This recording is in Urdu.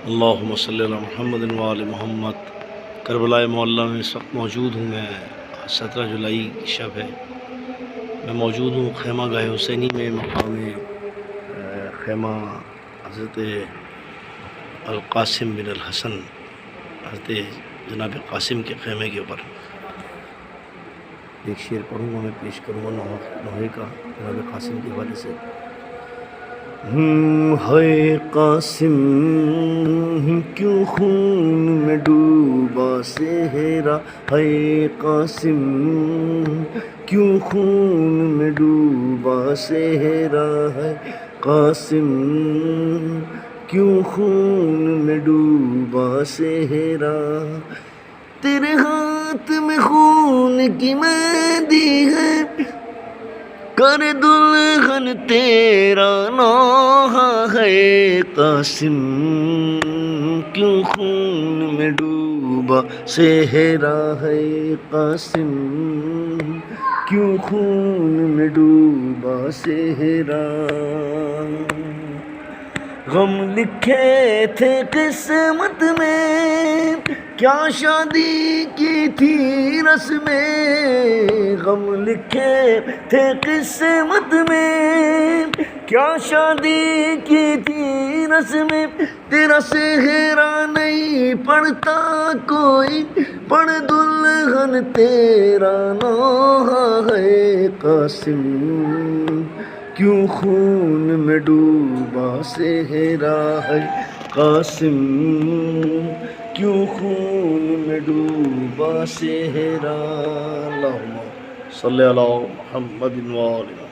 اللہم صلی علی محمد وآل محمد۔ کربلا معلیٰ میں اس وقت موجود ہوں میں، 17 جولائی کی شب ہے، میں موجود ہوں خیمہ گاہ حسینی میں، مقام خیمہ حضرت القاسم بن الحسن، حضرت جناب قاسم کے خیمے کے اوپر ایک شعر پڑھوں گا، میں پیش کروں گا نوحے کا جناب قاسم کے حوالے سے۔ ہے قاسم کیوں خون میں ڈوبا صحرا، ہے قاسم کیوں خون میں ڈوبا صحرا، ہے قاسم کیوں خون میں ڈوبا صحرا، تیرے ہاتھ میں خون کی مہندی ہے، کر دلہن تیرا نوحہ، ہے قاسم کیوں خون میں ڈوبا صحرا، ہے قاسم کیوں خون میں ڈوبا صحرا، غم لکھے تھے قسمت میں، کیا شادی کی تھی رسمیں، غم لکھے تھے قسمت میں، کیا شادی کی تھی رسمیں، تیرا صحرا نہیں پڑھتا کوئی، پڑھ دلہن تیرا نوحہ، ہے قاسم کیوں خون میں ڈوبا صحرا، ہے قاسم کیوں خون میں ڈوبا صحرا۔ اللہم صلی علی محمد وآلہ